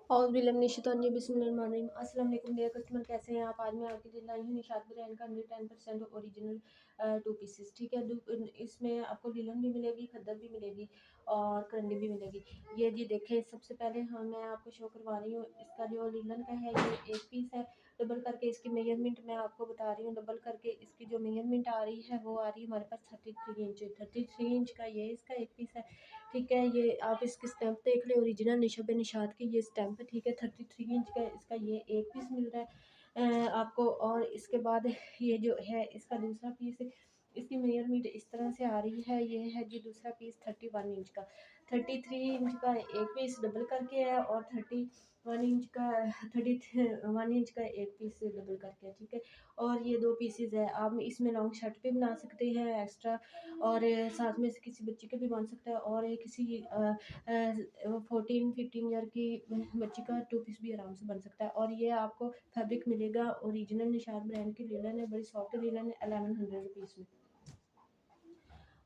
बिस्मिल्लाहिर्रहमानिर्रहीम। अस्सलाम वालेकुम डियर कस्टमर, कैसे हैं आप? आज मैं आपके लिए लाई हूँ निशात ब्रांड का 110% ओरिजिनल टू पीसेस। ठीक है, इसमें आपको लीलन भी मिलेगी, खद्दर भी मिलेगी और करंडी भी मिलेगी। ये जी देखें, सबसे पहले मैं आपको शो करवा रही हूँ। इसका जो लीलन का है ये एक पीस है। डबल करके इसकी मेजरमेंट मैं आपको बता रही हूँ। डबल करके इसकी जो मेजरमेंट आ रही है वो आ रही है हमारे पास 33 इंच का ये इसका एक पीस है। ठीक है, ये आप इसके स्टैंप देख ले, ओरिजिनल निशा निशात की ये स्टैंप है। ठीक है, 33 इंच का इसका ये एक पीस मिल रहा है आपको। और इसके बाद ये जो है इसका दूसरा पीस, इसकी मेजरमेंट इस तरह से आ रही है। ये है जी दूसरा पीस 31 इंच का। 33 इंच का एक पीस डबल करके है और 31 इंच का एक पीस डबल करके है। ठीक है, और ये दो पीसेज है। आप इसमें लॉन्ग शर्ट भी बना सकते हैं एक्स्ट्रा, और साथ में से किसी बच्ची के भी बन सकता है, और किसी 14-15 ईयर की बच्ची का टू पीस भी आराम से बन सकता है। और ये आपको फैब्रिक मिलेगा ओरिजिनल निशात ब्रांड की लीलन है, बड़ी सॉफ्ट लीलन है, 1100 रुपीज़ में।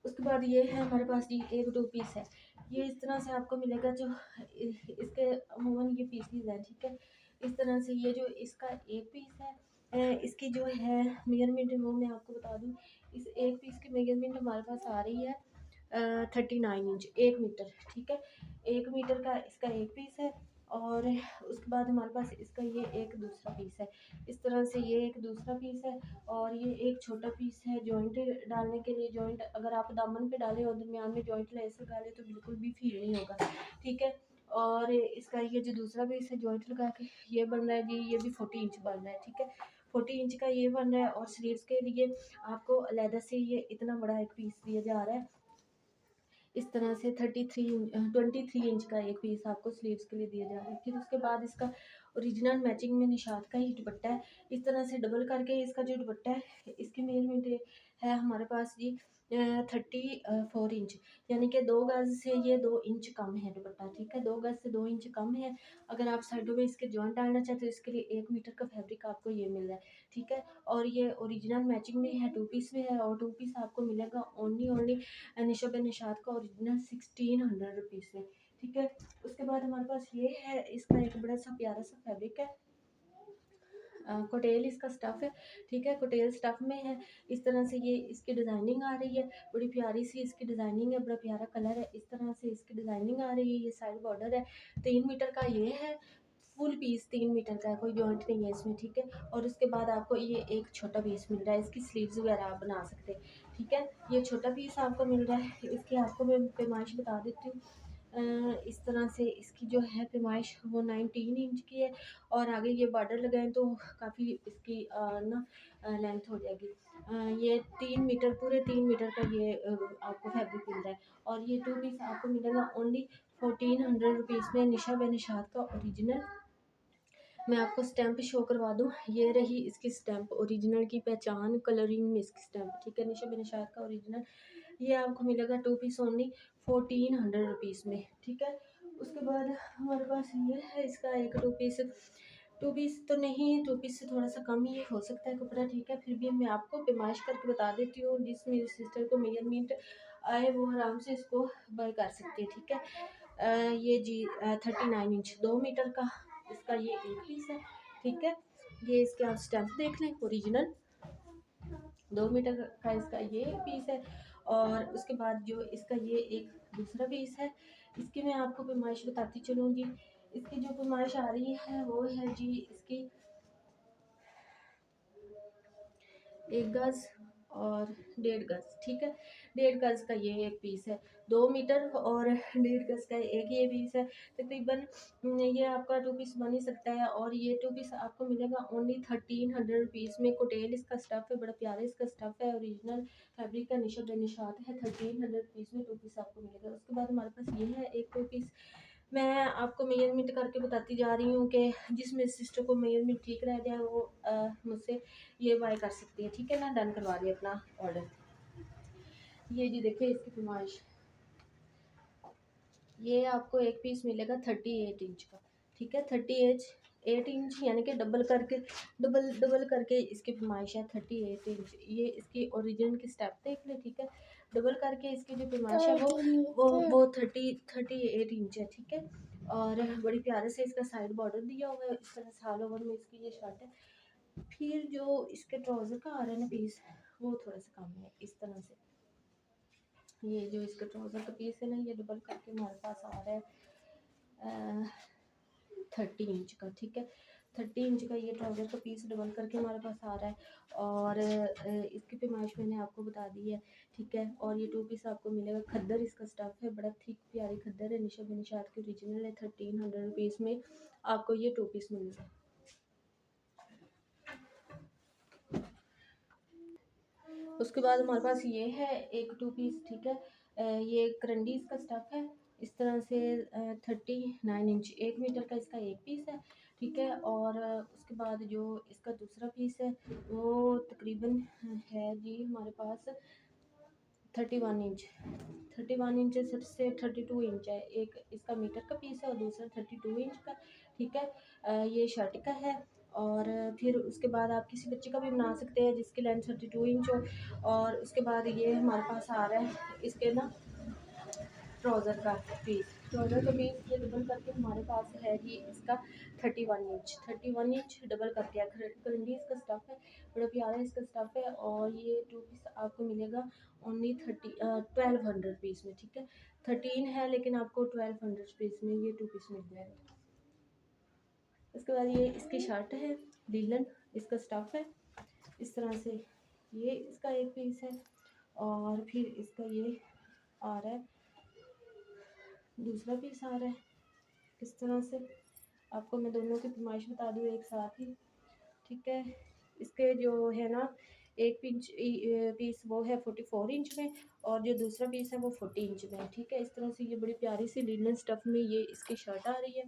उसके बाद ये है हमारे पास जी एक टू पीस है। ये इस तरह से आपको मिलेगा, जो इसके अमूमन ये पीसीज हैं। ठीक है, इस तरह से ये जो इसका एक पीस है, इसकी जो है मेजरमेंट वो मैं आपको बता दूं। इस एक पीस की मेजरमेंट हमारे पास आ रही है 39 इंच, 1 मीटर। ठीक है, 1 मीटर का इसका एक पीस है। और उसके बाद हमारे पास इसका ये एक दूसरा पीस है। इस तरह से ये एक दूसरा पीस है, और ये एक छोटा पीस है जॉइंट डालने के लिए। जॉइंट अगर आप दामन पे डालें और दरमियान में जॉइंट लेस लगा लें तो बिल्कुल भी फील नहीं होगा। ठीक है, और इसका ये जो दूसरा पीस है जॉइंट लगा के ये बन रहा है जी, ये भी 40 इंच बन रहा है। ठीक है, 40 इंच का ये बन रहा है। और स्लीव्स के लिए आपको अलहदा से ये इतना बड़ा एक पीस दिया जा रहा है। इस तरह से 23 इंच का एक पीस आपको स्लीव्स के लिए दिया जा रहा है। फिर उसके बाद इसका ओरिजिनल मैचिंग में निशात का ही दुपट्टा है। इस तरह से डबल करके इसका जो दुपट्टा है इसकी मेजरमेंट है हमारे पास जी 34 इंच, यानी कि 2 गज से ये 2 इंच कम है दुपट्टा। ठीक है, 2 गज से 2 इंच कम है। अगर आप साइडों में इसके जॉइंट डालना चाहते हो तो इसके लिए 1 मीटर का फैब्रिक आपको ये मिल रहा है। ठीक है, और ये ओरिजिनल मैचिंग में है, टू पीस में है, और टू पीस आपको मिलेगा ओनली निशात का ओरिजिनल 1600 रुपीज़ में। ठीक है, उसके बाद हमारे पास ये है, इसका एक बड़ा सा प्यारा सा फैब्रिक है, कोटेल इसका स्टफ़ है। ठीक है, कोटेल स्टफ़ में है। इस तरह से ये इसकी डिज़ाइनिंग आ रही है, बड़ी प्यारी सी इसकी डिज़ाइनिंग है, बड़ा प्यारा कलर है। इस तरह से इसकी डिज़ाइनिंग आ रही है। ये साइड बॉर्डर है, 3 मीटर का ये है। फुल पीस 3 मीटर का है, कोई जॉइंट नहीं है इसमें। ठीक है, और उसके बाद आपको ये एक छोटा पीस मिल रहा है, इसकी स्लीव्स वगैरह आप बना सकते हैं। ठीक है, ये छोटा पीस आपको मिल रहा है। इसकी आपको मैं पैमाइश बता देती हूँ। इस तरह से इसकी जो है पैमाइश वो 19 इंच की है, और आगे ये बॉर्डर लगाएं तो काफ़ी इसकी ना लेंथ हो जाएगी। ये 3 मीटर, पूरे 3 मीटर का ये आपको फैब्रिक मिल रहा है। और ये टू पीस आपको मिलेगा ओनली 1400 रुपीज़ में, निशा निशात का ओरिजिनल। मैं आपको स्टैंप शो करवा दूँ, ये रही इसकी स्टैंप, ओरिजिनल की पहचान, कलरिंग में इसकी स्टैंप। ठीक है, निशा निशात का ओरिजिनल ये आपको मिलेगा टू पीस ओनली 1400 रुपीज़ में। ठीक है, उसके बाद हमारे पास ये है इसका एक टू पीस तो नहीं, टू पीस से थोड़ा सा कम ही हो सकता है कपड़ा। ठीक है, फिर भी मैं आपको पैमाइश करके बता देती हूँ, जिस मेरी सिस्टर को मेजरमेंट आए वो आराम से इसको बाय कर सकती है। ठीक है, ये जी 39 इंच 2 मीटर का इसका ये एक पीस है। ठीक है, ये इसके आप स्टैंप देख लें, ओरिजिनल 2 मीटर का इसका ये पीस है। और उसके बाद जो इसका ये एक दूसरा पीस है, इसकी मैं आपको पैमाइश बताती चलूँगी। इसकी जो पैमाइश आ रही है वो है जी इसकी 1 गज और 1.5 गज। ठीक है, 1.5 गज का ये एक पीस है, 2 मीटर और 1.5 गज का एक ये पीस है। तकरीबन ये आपका टू पीस बन ही सकता है। और ये टू पीस आपको मिलेगा ओनली 1300 रुपीज़ में। कोटेल इसका स्टफ़ है, बड़ा प्यारा इसका स्टफ़ है, ओरिजिनल फैब्रिक का निशात है। 1300 रुपीज़ में टू पीस आपको मिलेगा। उसके बाद हमारे पास ये है एक टू पीस, मैं आपको मेजरमेंट करके बताती जा रही हूँ कि जिस मेरी सिस्टर को मेजरमेंट ठीक रह जाए वो मुझसे ये बाय कर सकती है। ठीक है ना, डन करवा दिए अपना ऑर्डर। ये जी देखिए इसकी फरमाइश, ये आपको एक पीस मिलेगा 38 इंच का। ठीक है, 38 इंच, यानी कि डबल करके इसकी फरमाइश है 38 इंच। ये इसकी ओरिजिनल की स्टेप देख ले। ठीक है, डबल करके इसकी जो फरमाइश है वो 38 इंच है। ठीक है, और बड़ी प्यारे से इसका साइड बॉर्डर दिया हुआ है। इस तरह से ऑल ओवर में इसकी ये शर्ट है। फिर जो इसके ट्राउज़र का आ रहा है ना पीस, वो थोड़ा सा कम है। इस तरह से ये जो इसका ट्राउज़र का पीस है ना, ये डबल करके हमारे पास आ रहा है 30 इंच का। ठीक है, 30 इंच का ये ट्राउज़र का पीस डबल करके हमारे पास आ रहा है। और इसकी पैमाइश मैंने आपको बता दी है। ठीक है, और ये 2 पीस आपको मिलेगा। खद्दर इसका स्टफ़ है, बड़ा थिक प्यारी खद्दर है। निशा बिन निशात की ओरिजिनल है। 1300 रुपीज़ में आपको ये 2 पीस मिलेगा। उसके बाद हमारे पास ये है एक 2 पीस। ठीक है, ये करंडी इसका स्टफ़ है। इस तरह से 39 इंच 1 मीटर का इसका एक पीस है। ठीक है, और उसके बाद जो इसका दूसरा पीस है वो तकरीबन है जी हमारे पास 31 इंच। 31 इंच से 32 इंच है। एक इसका मीटर का पीस है और दूसरा 32 इंच का। ठीक है, ये शर्ट का है। और फिर उसके बाद आप किसी बच्चे का भी बना सकते हैं जिसकी लेंथ 32 इंच हो। और उसके बाद ये हमारे पास आ रहा है इसके ना ट्राउज़र का पीस। ट्राउज़र का पीस ये डबल करके हमारे पास है जी इसका 31 इंच डबल करके है। करंडी इसका स्टफ़ है, बड़ा प्यारा इसका स्टफ़ है। और ये 2 पीस आपको मिलेगा ओनली 1200 रुपीज़ में। ठीक है, 13 है लेकिन आपको 1200 रुपीज़ में ये 2 पीस मिल जाएगा। उसके बाद ये इसकी शर्ट है, लीलन इसका स्टफ़ है। इस तरह से ये इसका एक पीस है। और फिर इसका ये आ रहा है, दूसरा पीस आ रहा है। इस तरह से आपको मैं दोनों की पैमाइश बता दूँ एक साथ ही। ठीक है, इसके जो है ना एक पीस वो है 44 इंच में और जो दूसरा पीस है वो 40 इंच में है। ठीक है, इस तरह से ये बड़ी प्यारी सी लिनन स्टफ़ में ये इसकी शर्ट आ रही है।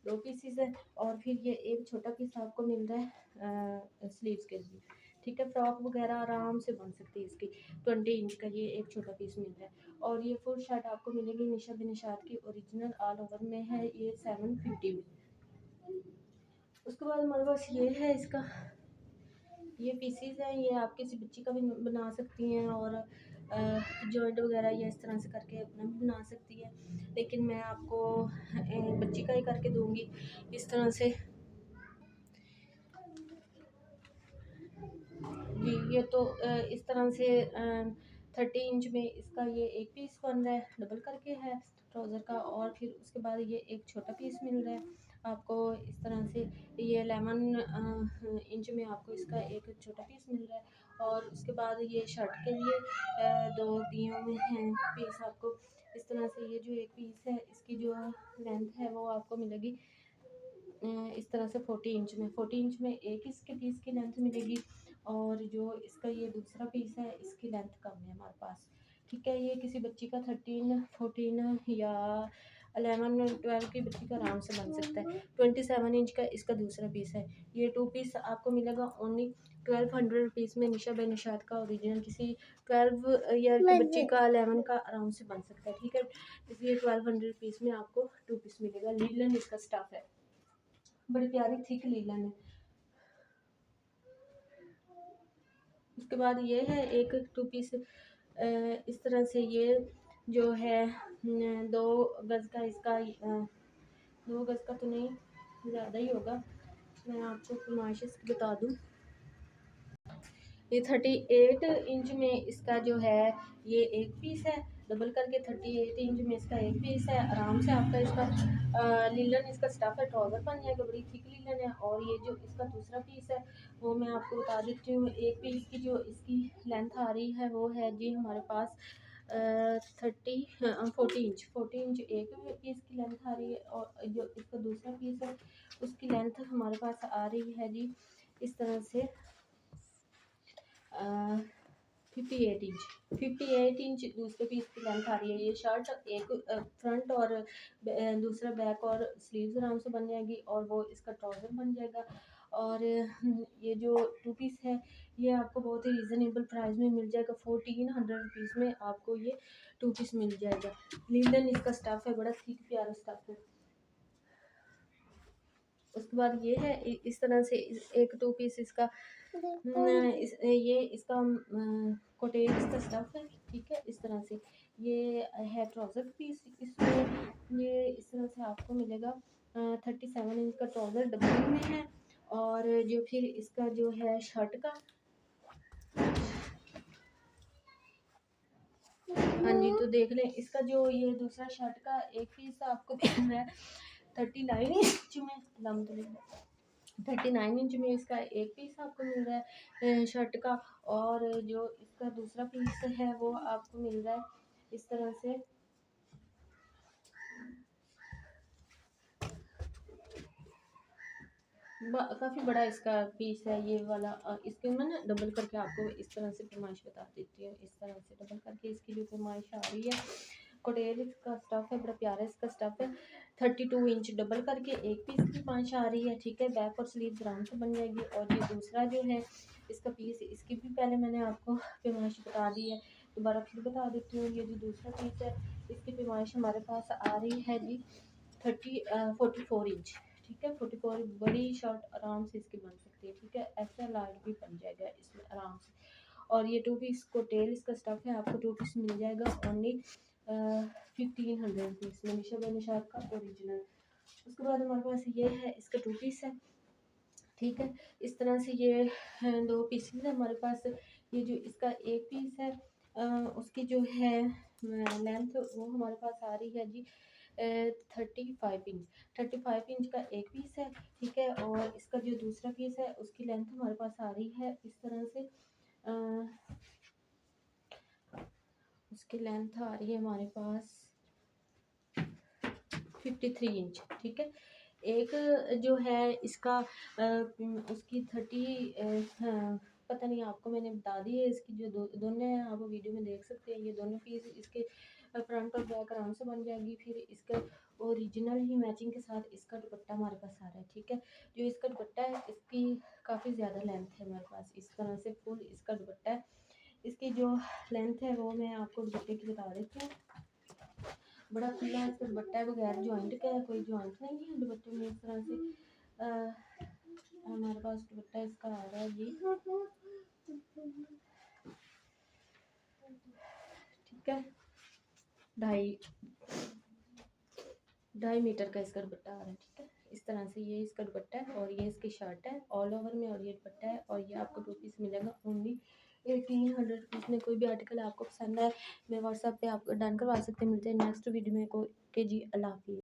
2 पीसेस है। और फिर ये एक छोटा पीस आपको मिल रहा है स्लीव्स के लिए। ठीक है, फ्रॉक वगैरह आराम से बन सकती है इसकी। 20 इंच का ये एक छोटा पीस मिल रहा है। और ये फुल शर्ट आपको मिलेगी निशा बिन निशात की ओरिजिनल ऑल ओवर में है, ये 750 में। उसके बाद हमारे पास ये है इसका, ये पीसीज हैं। ये आप किसी बच्ची का भी बना सकती हैं और जॉइंट वगैरह या इस तरह से करके अपना भी बना सकती है। लेकिन मैं आपको बच्ची का ही करके दूंगी इस तरह से। जी, ये तो इस तरह से 30 इंच में इसका ये एक पीस बन रहा है, डबल करके है ट्राउज़र का। और फिर उसके बाद ये एक छोटा पीस मिल रहा है आपको इस तरह से। ये 11 इंच में आपको इसका एक छोटा पीस मिल रहा है। और उसके बाद ये शर्ट के लिए 2 दिए हुए हैं पीस आपको। इस तरह से ये जो एक पीस है इसकी जो लेंथ है वो आपको मिलेगी इस तरह से 40 इंच में एक इसके पीस की लेंथ मिलेगी। और जो इसका ये दूसरा पीस है इसकी लेंथ कम है हमारे पास। ठीक है, ये किसी बच्ची का 13 14 या 11 12 की बच्ची का आराम से बन सकता है। 27 इंच का इसका दूसरा पीस है। ये 2 पीस आपको मिलेगा ओनली 1200 रुपीज़ में। निशा बे निशात का ओरिजिनल किसी 12 ईयर की बच्ची का 11 का आराम से बन सकता है। ठीक है, इसलिए 1200 रुपीज़ में आपको 2 पीस मिलेगा। लीलन इसका स्टफ़ है, बड़ी प्यारी थिक लीलन है। उसके बाद ये है एक 2 पीस इस तरह से। ये जो है 2 गज़ का इसका 2 गज़ का तो नहीं, ज़्यादा ही होगा। मैं आपको फरमाइश इसकी बता दूँ, ये 38 इंच में इसका जो है ये एक पीस है। डबल करके 38 इंच में इसका एक पीस है। आराम से आपका इसका लीलन इसका स्टफ़ है, ट्राउज़र बन जाएगा। बड़ी थिक लीलन है। और ये जो इसका दूसरा पीस है वो मैं आपको बता देती हूँ। एक पीस की जो इसकी लेंथ आ रही है वो है जी हमारे पास 40 इंच एक पीस की लेंथ आ रही है। और जो इसका दूसरा पीस है उसकी लेंथ हमारे पास आ रही है जी इस तरह से 58 इंच दूसरे पीस की लेंथ आ रही है। ये शर्ट एक फ्रंट और दूसरा बैक और स्लीव्स आराम से बन जाएगी और वो इसका ट्राउज़र बन जाएगा। और ये जो 2 पीस है ये आपको बहुत ही रीज़नेबल प्राइस में मिल जाएगा। 1400 रुपीज़ में आपको ये 2 पीस मिल जाएगा। लीलन इसका स्टफ़ है, बड़ा ठीक प्यारा स्टफ़ है। उसके बाद ये है इस तरह से एक 2 पीस इसका ये इसका कोटेज का स्टफ़ है। ठीक है, इस तरह से ये है ट्राउज़र पीस, इसमें ये इस तरह से आपको मिलेगा। 37 इंच का ट्राउज़र डबल में है। और जो फिर इसका जो है शर्ट का, हाँ जी, तो देख लें इसका जो ये दूसरा शर्ट का एक पीस आपको मिल रहा है 39 इंच में, अल्हम्दुलिल्लाह 39 इंच में इसका एक पीस आपको मिल रहा है शर्ट का। और जो इसका दूसरा पीस है वो आपको मिल रहा है इस तरह से, काफ़ी बड़ा इसका पीस है ये वाला। इसके मैं ना डबल करके आपको इस तरह से पैमाइश बता देती हूँ। इस तरह से डबल करके इसकी जो पैमाइश आ रही है, कोटेल इसका स्टफ़ है, बड़ा प्यारा इसका स्टफ़ है। 32 इंच डबल करके एक पीस की पैमाइश आ रही है, ठीक है। बैक और स्लीव्स आराम से बन जाएगी। और ये दूसरा जो है इसका पीस, इसकी भी पहले मैंने आपको पैमाइश बता दी है, दोबारा फिर बता देती हूँ। ये जो दूसरा पीस है इसकी पैमाइश हमारे पास आ रही है जी 44 इंच, ठीक है। 44 बड़ी शर्ट आराम से इसकी बन सकती है, ठीक है। ऐसा लार्ज भी बन जाएगा इसमें आराम से। और ये टू पीस कोटेल इसका स्टफ़ है, आपको टू पीस मिल जाएगा ओनली 1500 रुपीज़ में, निशा बाय निशात का ओरिजिनल। उसके बाद हमारे पास ये है, इसका टू पीस है, ठीक है। इस तरह से ये दो पीसेस है हमारे पास। ये जो इसका एक पीस है उसकी जो है लेंथ वो हमारे पास आ रही है जी 35 इंच। 35 इंच का एक पीस है, ठीक है। और इसका जो दूसरा पीस है उसकी लेंथ हमारे पास आ रही है इस तरह से, उसकी लेंथ आ रही है हमारे पास 53 इंच, ठीक है। एक जो है इसका उसकी 30 पता नहीं, आपको मैंने बता दी है। इसकी जो दोनों हैं आप वीडियो में देख सकते हैं, ये दोनों पीस इसके फ्रंट और बैक आराम से बन जाएगी। फिर इसका ओरिजिनल ही मैचिंग के साथ इसका दुपट्टा हमारे पास आ रहा है, ठीक है। जो इसका दुपट्टा है इसकी काफ़ी ज़्यादा लेंथ है हमारे पास, इस तरह से फुल इसका दुपट्टा है। इसकी जो लेंथ है वो मैं आपको दुपट्टे की बता देती हूँ। बड़ा खुला इसका दुपट्टा है, बगैर जॉइंट का है, कोई जॉइंट नहीं है दुपट्टे में। इस तरह से हमारे पास दुपट्टा इसका आ रहा है जी, ठीक है। ढाई 2.5 मीटर का इसका दुपट्टा आ रहा है, ठीक है। इस तरह से ये इसका दुपट्टा है और ये इसकी शर्ट है ऑल ओवर में, और ये दुपट्टा है। और ये आपको टू पीस मिलेगा ओनली 1800 रुपीज़ में। कोई भी आर्टिकल आपको पसंद है मैं व्हाट्सएप पे आपको डन करवा सकते हैं। मिलते हैं नेक्स्ट वीडियो में को के जी, अल्लाह हाफिज़।